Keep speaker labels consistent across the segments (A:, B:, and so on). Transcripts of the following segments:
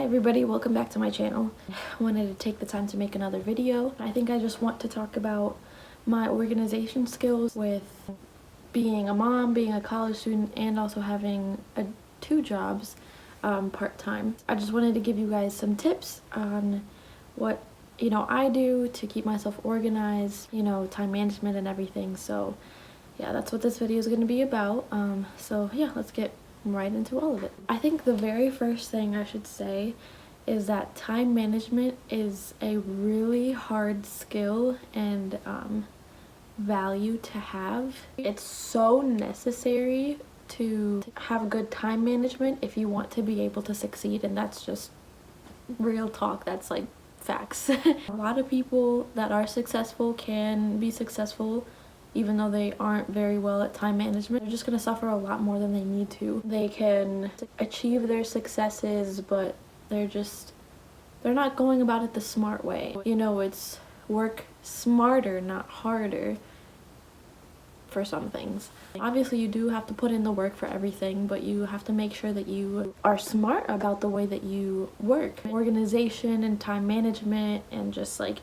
A: everybody, welcome back to my channel. I wanted to take the time to make another video. I think I just want to talk about my organization skills with being a mom, being a college student, and also having two jobs part-time. I just wanted to give you guys some tips on what I do to keep myself organized, time management and everything. So yeah, that's what this video is going to be about. So yeah, let's get right into all of it. I think the very first thing I should say is that time management is a really hard skill and value to have. It's so necessary to have good time management if you want to be able to succeed, and that's just real talk. That's like facts. A lot of people that are successful can be successful even though they aren't very well at time management. They're just going to suffer a lot more than they need to. They can achieve their successes, but they're not going about it the smart way. It's work smarter, not harder for some things. Obviously, you do have to put in the work for everything, but you have to make sure that you are smart about the way that you work. Organization and time management and just like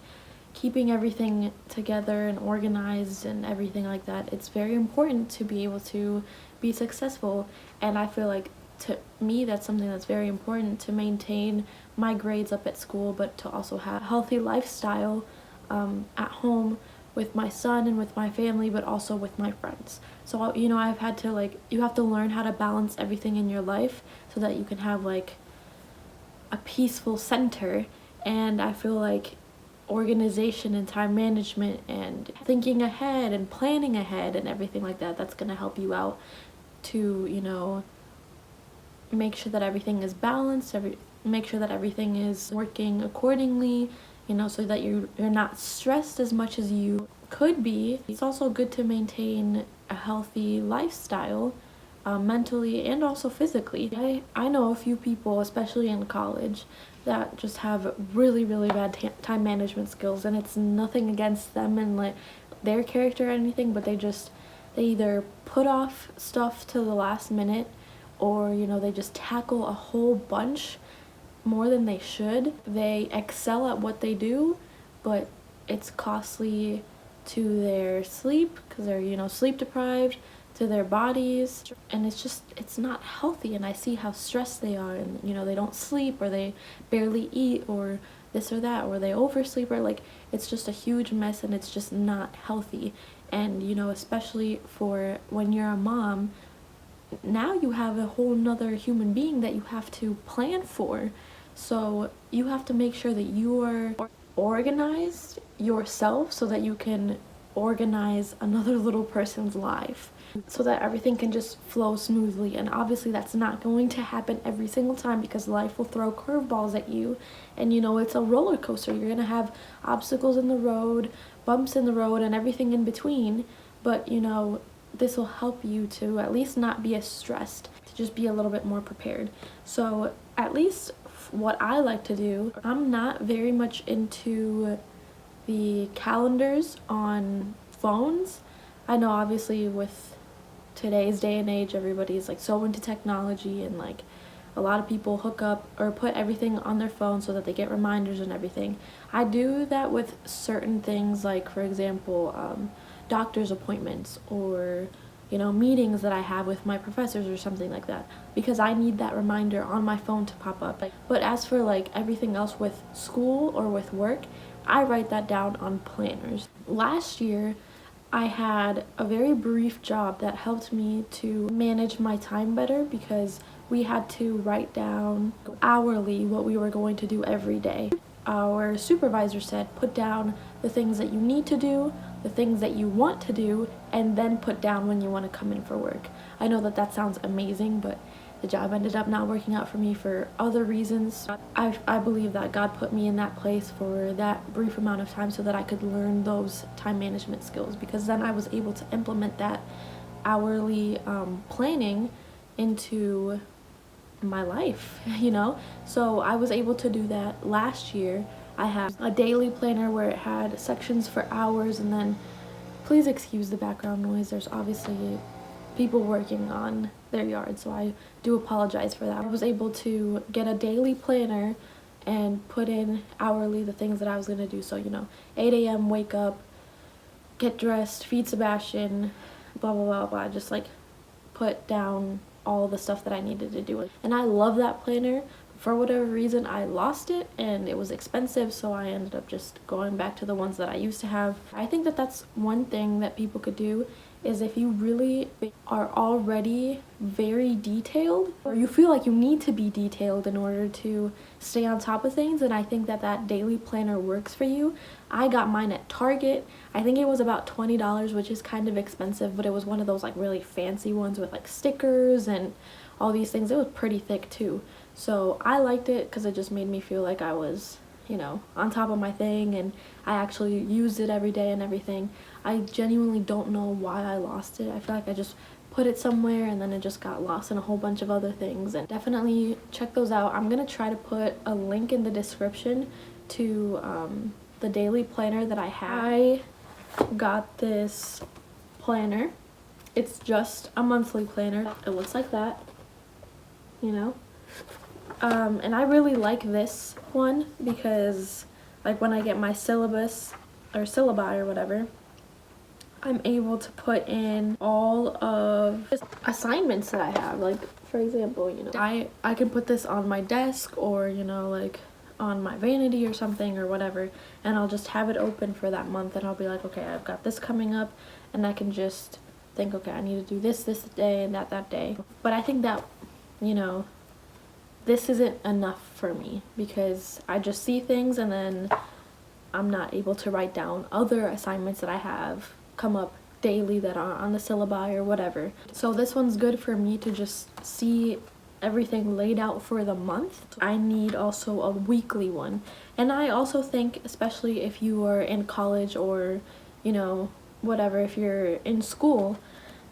A: keeping everything together and organized and everything like that. It's very important to be able to be successful, and I feel like to me that's something that's very important to maintain my grades up at school, but to also have a healthy lifestyle at home with my son and with my family, but also with my friends. So I've had to you have to learn how to balance everything in your life so that you can have like a peaceful center. And I feel like organization and time management and thinking ahead and planning ahead and everything like that, that's going to help you out to make sure that everything is balanced, make sure that everything is working accordingly, so that you're not stressed as much as you could be. It's also good to maintain a healthy lifestyle mentally and also physically. I know a few people, especially in college, that just have really bad time management skills, and it's nothing against them and like their character or anything, but they either put off stuff to the last minute, or they just tackle a whole bunch more than they should. They excel at what they do, but it's costly to their sleep because they're sleep deprived, to their bodies, and it's not healthy. And I see how stressed they are, and they don't sleep, or they barely eat, or this or that, or they oversleep, or like it's just a huge mess, and it's just not healthy. And especially for when you're a mom, now you have a whole nother human being that you have to plan for. So you have to make sure that you are organized yourself so that you can organize another little person's life, so that everything can just flow smoothly. And obviously that's not going to happen every single time, because life will throw curveballs at you, and it's a roller coaster. You're gonna have obstacles in the road, bumps in the road, and everything in between, but this will help you to at least not be as stressed, to just be a little bit more prepared. So at least what I like to do, I'm not very much into the calendars on phones. I know obviously with today's day and age, everybody's like so into technology, and like a lot of people hook up or put everything on their phone so that they get reminders and everything. I do that with certain things, like for example doctor's appointments, or meetings that I have with my professors or something like that, because I need that reminder on my phone to pop up. But as for like everything else with school or with work, I write that down on planners. Last year I had a very brief job that helped me to manage my time better, because we had to write down hourly what we were going to do every day. Our supervisor said, put down the things that you need to do, the things that you want to do, and then put down when you want to come in for work. I know that sounds amazing, but the job ended up not working out for me for other reasons. I believe that God put me in that place for that brief amount of time so that I could learn those time management skills, because then I was able to implement that hourly planning into my life, So I was able to do that last year. I have a daily planner where it had sections for hours, and then please excuse the background noise. There's obviously people working on their yard, so I do apologize for that. I was able to get a daily planner and put in hourly the things that I was gonna do. So, you know, 8 a.m. wake up, get dressed, feed Sebastian, blah blah blah blah, just like put down all the stuff that I needed to do. And I love that planner. For whatever reason, I lost it and it was expensive, so I ended up just going back to the ones that I used to have. I think that that's one thing that people could do, is if you really are already very detailed, or you feel like you need to be detailed in order to stay on top of things, and I think that that daily planner works for you. I got mine at Target. I think it was about $20, which is kind of expensive, but it was one of those like really fancy ones with like stickers and all these things. It was pretty thick too. So I liked it because it just made me feel like I was, you know, on top of my thing, and I actually used it every day and everything. I genuinely don't know why I lost it. I feel like I just put it somewhere and then it just got lost in a whole bunch of other things. And definitely check those out. I'm gonna try to put a link in the description to the daily planner that I have. I got this planner. It's just a monthly planner. It looks like that, you know. And I really like this one because, like, when I get my syllabus or syllabi or whatever, I'm able to put in all of the assignments that I have. Like, for example, you know, I can put this on my desk, or, you know, like on my vanity or something or whatever, and I'll just have it open for that month, and I'll be like, okay, I've got this coming up, and I can just think, okay, I need to do this day and that day. But I think that, you know, this isn't enough for me because I just see things and then I'm not able to write down other assignments that I have come up daily that are on the syllabi or whatever. So this one's good for me to just see everything laid out for the month. I need also a weekly one. And I also think, especially if you are in college or, you know, whatever, if you're in school,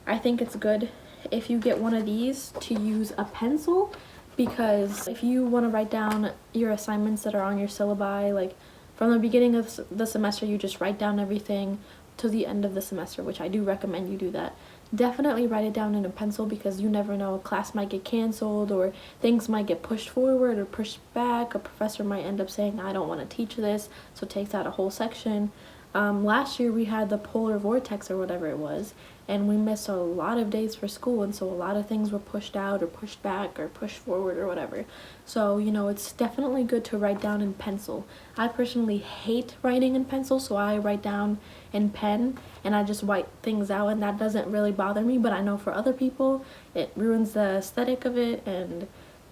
A: I think it's good if you get one of these to use a pencil, because if you want to write down your assignments that are on your syllabi, like from the beginning of the semester, you just write down everything to the end of the semester, which I do recommend you do that. Definitely write it down in a pencil, because you never know, a class might get canceled or things might get pushed forward or pushed back. A professor might end up saying, I don't want to teach this, so it takes out a whole section. Last year we had the polar vortex or whatever it was, and we missed a lot of days for school, and so a lot of things were pushed out or pushed back or pushed forward or whatever. So, you know, it's definitely good to write down in pencil. I personally hate writing in pencil, so I write down in pen and I just write things out, and that doesn't really bother me, but I know for other people it ruins the aesthetic of it, and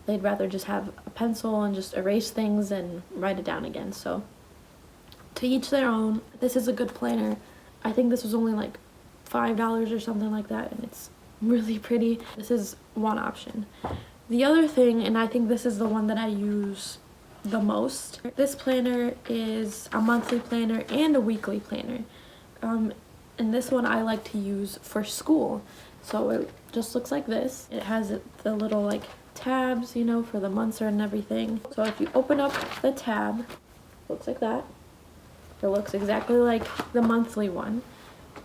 A: they'd rather just have a pencil and just erase things and write it down again. So to each their own. This is a good planner. I think this was only like $5 or something like that, and it's really pretty. This is one option. The other thing, and I think this is the one that I use the most, this planner is a monthly planner and a weekly planner. And this one I like to use for school. So it just looks like this. It has the little like tabs, you know, for the months and everything. So if you open up the tab, it looks like that. It looks exactly like the monthly one.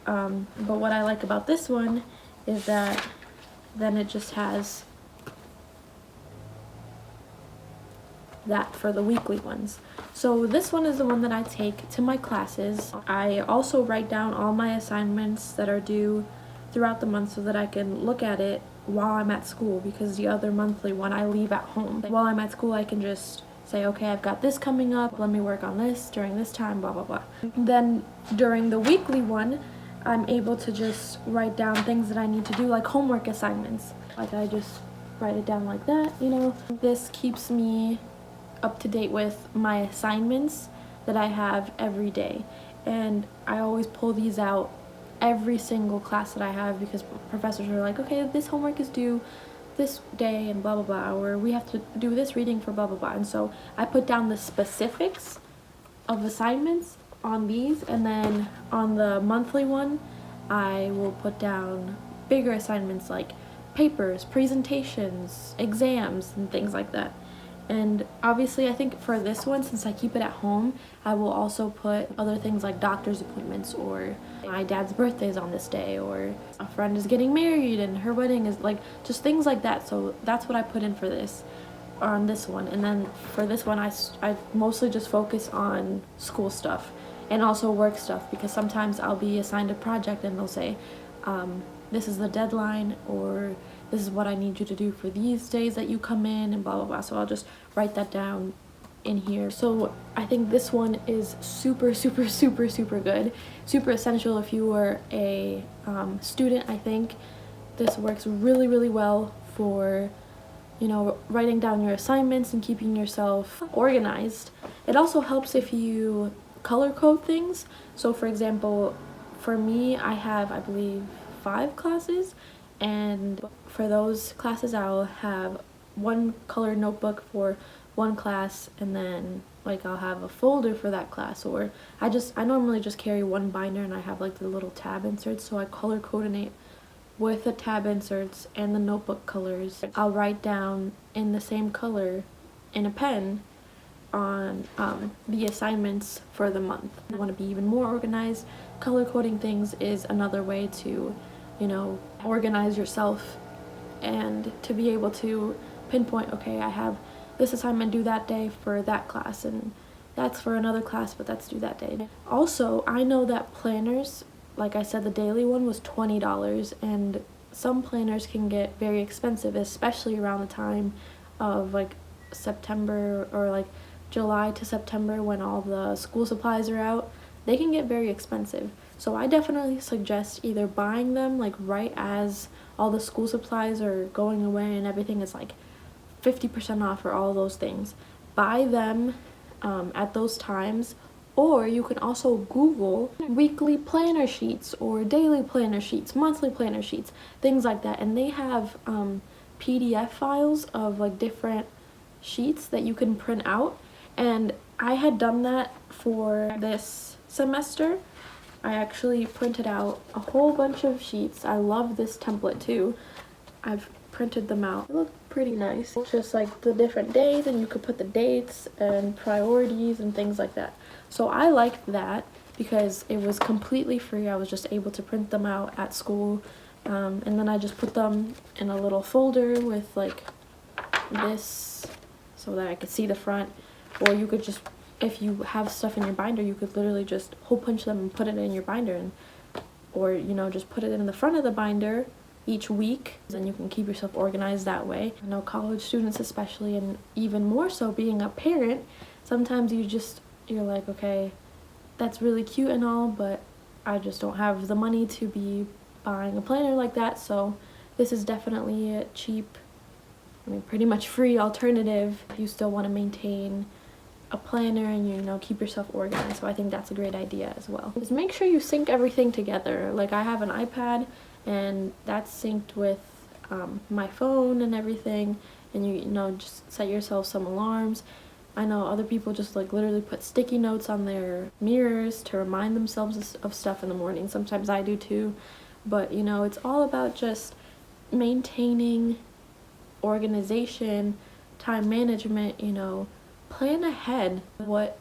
A: But what I like about this one is that then it just has that for the weekly ones. So this one is the one that I take to my classes. I also write down all my assignments that are due throughout the month so that I can look at it while I'm at school, because the other monthly one I leave at home. While I'm at school, I can just say, okay, I've got this coming up, let me work on this during this time, blah blah blah. Then during the weekly one, I'm able to just write down things that I need to do, like homework assignments. Like I just write it down like that, you know. This keeps me up to date with my assignments that I have every day, and I always pull these out every single class that I have, because professors are like, okay, this homework is due this day and blah blah blah, or we have to do this reading for blah blah blah. And so I put down the specifics of assignments on these, and then on the monthly one I will put down bigger assignments like papers, presentations, exams, and things like that. And obviously I think for this one, since I keep it at home, I will also put other things like doctor's appointments, or my dad's birthday is on this day, or a friend is getting married and her wedding is, like, just things like that. So that's what I put in for this, on this one. And then for this one, I mostly just focus on school stuff and also work stuff, because sometimes I'll be assigned a project and they'll say, this is the deadline, or this is what I need you to do for these days that you come in, and blah blah blah. So I'll just write that down in here. So I think this one is super super super super good, super essential if you are a student. I think this works really really well for, you know, writing down your assignments and keeping yourself organized. It also helps if you color code things. So for example, for me, I have, I believe, 5 classes, and for those classes I'll have one colored notebook for one class, and then like I'll have a folder for that class, or I normally just carry one binder and I have like the little tab inserts, so I color coordinate with the tab inserts and the notebook colors. I'll write down in the same color in a pen on the assignments for the month. I want to be even more organized. Color coding things is another way to, you know, organize yourself and to be able to pinpoint, okay, I have this assignment due that day for that class, and that's for another class, but that's due that day. Also, I know that planners, like I said, the daily one was $20, and some planners can get very expensive, especially around the time of like September, or like July to September, when all the school supplies are out. They can get very expensive. So I definitely suggest either buying them like right as all the school supplies are going away and everything is like 50% off or all those things. Buy them at those times, or you can also Google weekly planner sheets or daily planner sheets, monthly planner sheets, things like that. And they have PDF files of like different sheets that you can print out. And I had done that for this semester. I actually printed out a whole bunch of sheets. I love this template too. I've printed them out. They look pretty nice. It's just like the different days, and you could put the dates and priorities and things like that. So I liked that because it was completely free. I was just able to print them out at school, and then I just put them in a little folder with like this so that I could see the front. Or you could just, if you have stuff in your binder, you could literally just hole punch them and put it in your binder, and or, you know, just put it in the front of the binder each week, and you can keep yourself organized that way. I know college students especially, and even more so being a parent, sometimes you're like, okay, that's really cute and all, but I just don't have the money to be buying a planner like that. So this is definitely a cheap, I mean pretty much free alternative if you still want to maintain a planner and, you know, keep yourself organized. So I think that's a great idea as well. Just make sure you sync everything together. Like I have an iPad, and that's synced with my phone and everything, and you know, just set yourself some alarms. I know other people just like literally put sticky notes on their mirrors to remind themselves of stuff in the morning. Sometimes I do too, but you know, it's all about just maintaining organization, time management, you know, plan ahead. What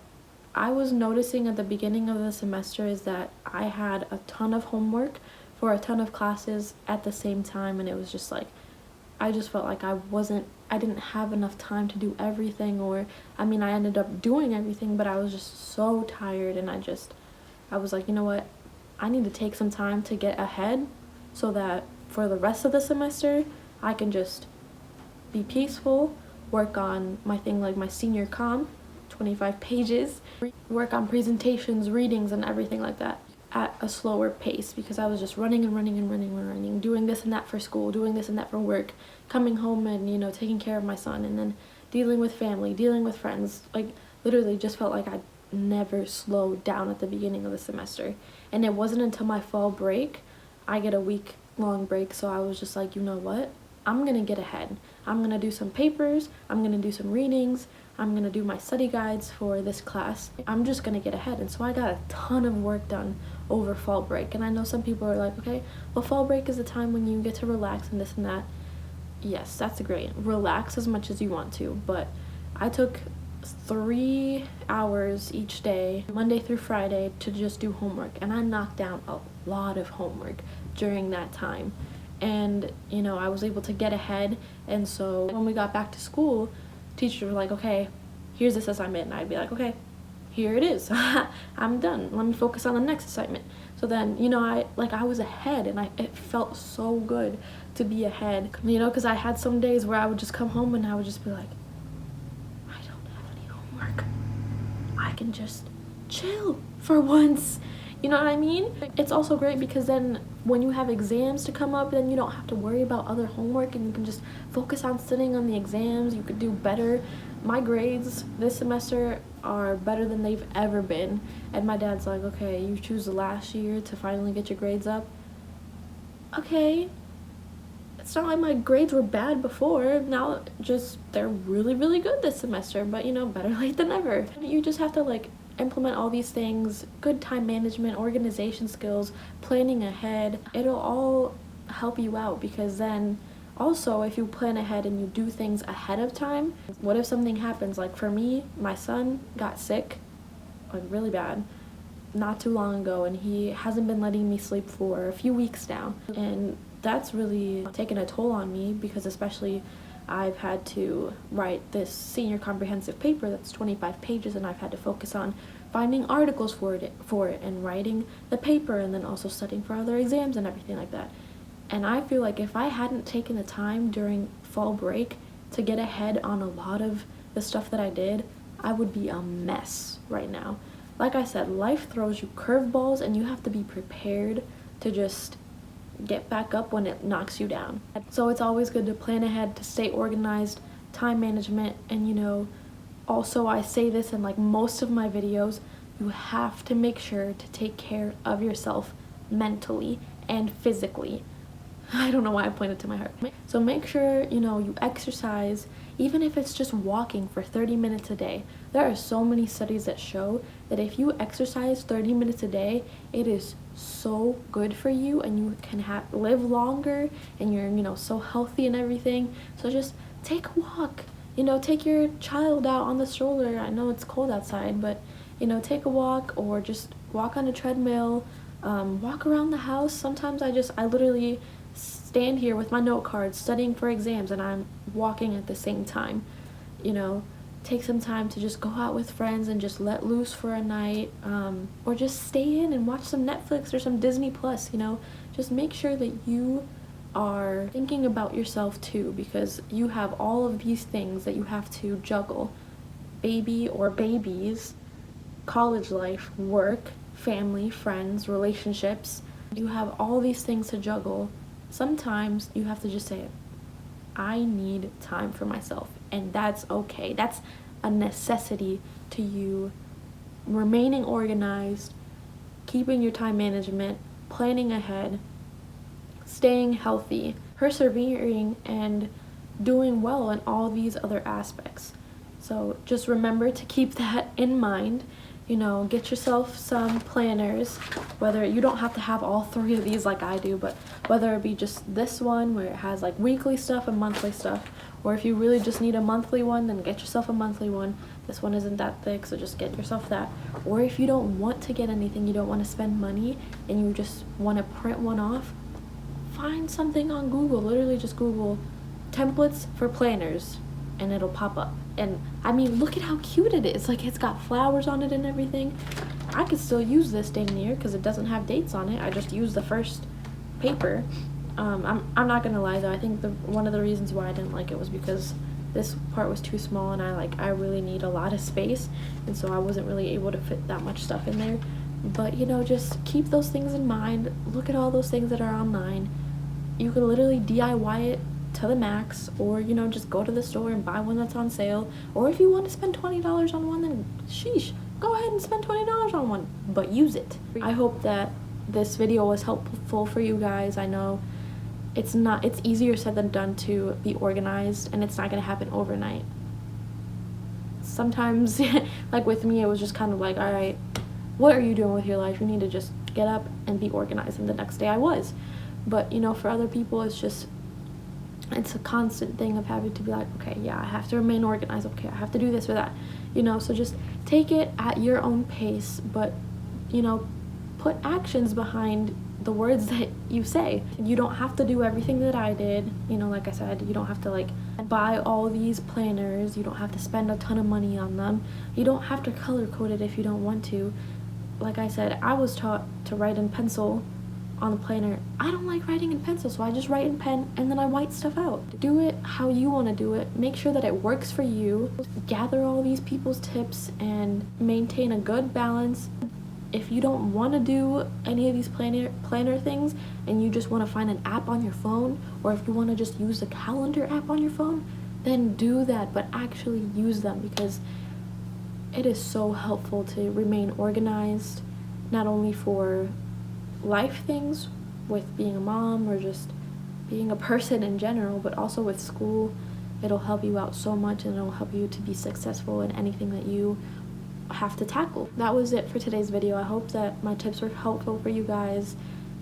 A: I was noticing at the beginning of the semester is that I had a ton of homework for a ton of classes at the same time, and it was just like, I just felt like I didn't have enough time to do everything, or I mean I ended up doing everything, but I was just so tired, and I was like, you know what, I need to take some time to get ahead so that for the rest of the semester I can just be peaceful, work on my thing like my senior comm, 25 pages, work on presentations, readings, and everything like that at a slower pace, because I was just running, doing this and that for school, doing this and that for work, coming home and, you know, taking care of my son, and then dealing with family, dealing with friends. Like literally just felt like I never slowed down at the beginning of the semester. And it wasn't until my fall break, I get a week-long break, so I was just like, you know what, I'm gonna get ahead. I'm gonna do some papers, I'm gonna do some readings, I'm gonna do my study guides for this class. I'm just gonna get ahead. And so I got a ton of work done over fall break. And I know some people are like, okay, well, fall break is the time when you get to relax and this and that. Yes, that's great. Relax as much as you want to, but I took 3 hours each day, Monday through Friday, to just do homework, and I knocked down a lot of homework during that time. And you know, I was able to get ahead, and so when we got back to school, teachers were like, okay, here's this assignment, and I'd be like, okay, here it is. I'm done, let me focus on the next assignment. So then, you know, I was ahead, and it felt so good to be ahead, you know, because I had some days where I would just come home and I would just be like, I don't have any homework, I can just chill for once. You know what I mean? It's also great because then when you have exams to come up, then you don't have to worry about other homework, and you can just focus on studying on the exams. You could do better. My grades this semester are better than they've ever been. And my dad's like, okay, you choose the last year to finally get your grades up. Okay. It's not like my grades were bad before. Now just they're really, really good this semester. But you know, better late than never. You just have to like implement all these things, good time management, organization skills, planning ahead. It'll all help you out, because then also if you plan ahead and you do things ahead of time, what if something happens? Like for me, my son got sick, like really bad, not too long ago, and he hasn't been letting me sleep for a few weeks now, and that's really taken a toll on me, because especially I've had to write this senior comprehensive paper that's 25 pages, and I've had to focus on finding articles for it and writing the paper, and then also studying for other exams and everything like that. And I feel like if I hadn't taken the time during fall break to get ahead on a lot of the stuff that I did, I would be a mess right now. Like I said, life throws you curveballs, and you have to be prepared to just get back up when it knocks you down. So it's always good to plan ahead, to stay organized, time management, and you know, also I say this in like most of my videos, you have to make sure to take care of yourself mentally and physically. I don't know why I pointed to my heart. So make sure, you know, you exercise, even if it's just walking for 30 minutes a day. There are so many studies that show that if you exercise 30 minutes a day, it is so good for you, and you can live longer, and you're, you know, so healthy and everything. So just take a walk, you know, take your child out on the stroller. I know it's cold outside, but you know, take a walk, or just walk on a treadmill, walk around the house. Sometimes I literally stand here with my note cards studying for exams, and I'm walking at the same time. You know, take some time to just go out with friends and just let loose for a night, or just stay in and watch some Netflix or some Disney Plus. You know, just make sure that you are thinking about yourself too, because you have all of these things that you have to juggle: baby or babies, college life, work, family, friends, relationships. You have all these things to juggle. Sometimes you have to just say, I need time for myself, and that's okay. That's a necessity to you remaining organized, keeping your time management, planning ahead, staying healthy, persevering, and doing well in all these other aspects. So just remember to keep that in mind. You know, get yourself some planners, whether you don't have to have all 3 of these like I do, but whether it be just this one where it has like weekly stuff and monthly stuff, or if you really just need a monthly one, then get yourself a monthly one. This one isn't that thick, so just get yourself that. Or if you don't want to get anything, you don't want to spend money, and you just want to print one off, find something on Google. Literally just Google templates for planners, and it'll pop up. And I mean, look at how cute it is. Like, it's got flowers on it and everything. I could still use this dang near because it doesn't have dates on it. I just used the first paper. I'm not gonna lie though, I think one of the reasons why I didn't like it was because this part was too small, and I really need a lot of space, and so I wasn't really able to fit that much stuff in there. But you know, just keep those things in mind. Look at all those things that are online. You can literally DIY it to the max, or you know, just go to the store and buy one that's on sale. Or if you want to spend $20 on one, then sheesh, go ahead and spend $20 on one, but use it. I hope that this video was helpful for you guys. I know it's easier said than done to be organized, and it's not going to happen overnight. Sometimes like with me, it was just kind of like, all right, what are you doing with your life? You need to just get up and be organized. And the next day I was. But you know, for other people, it's just it's a constant thing of having to be like, okay, yeah, I have to remain organized, okay, I have to do this or that, you know. So just take it at your own pace, but, you know, put actions behind the words that you say. You don't have to do everything that I did, you know. Like I said, you don't have to like buy all these planners, you don't have to spend a ton of money on them, you don't have to color code it if you don't want to. Like I said, I was taught to write in pencil on the planner. I don't like writing in pencil, so I just write in pen and then I white stuff out. Do it how you want to do it. Make sure that it works for you. Gather all these people's tips and maintain a good balance. If you don't want to do any of these planner things and you just want to find an app on your phone, or if you want to just use the calendar app on your phone, then do that, but actually use them, because it is so helpful to remain organized, not only for life things with being a mom or just being a person in general, but also with school. It'll help you out so much, and it'll help you to be successful in anything that you have to tackle. That was it for today's video. I hope that my tips were helpful for you guys.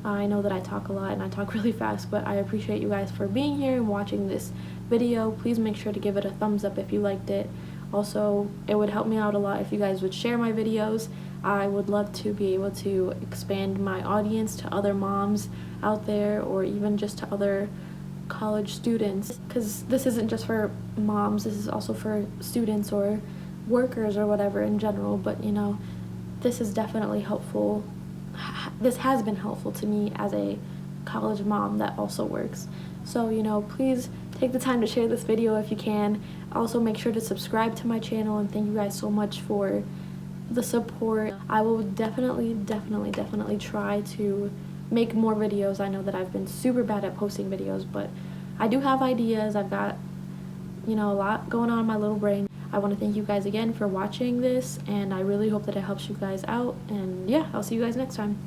A: I know that I talk a lot and I talk really fast, but I appreciate you guys for being here and watching this video. Please make sure to give it a thumbs up if you liked it. Also, it would help me out a lot if you guys would share my videos. I would love to be able to expand my audience to other moms out there, or even just to other college students, because this isn't just for moms, this is also for students or workers or whatever in general. But you know, this is definitely helpful. This has been helpful to me as a college mom that also works. So, you know, please take the time to share this video if you can. Also, make sure to subscribe to my channel, and thank you guys so much for the support. I will definitely try to make more videos. I know that I've been super bad at posting videos, but I do have ideas. I've got, you know, a lot going on in my little brain. I want to thank you guys again for watching this, and I really hope that it helps you guys out. And yeah, I'll see you guys next time.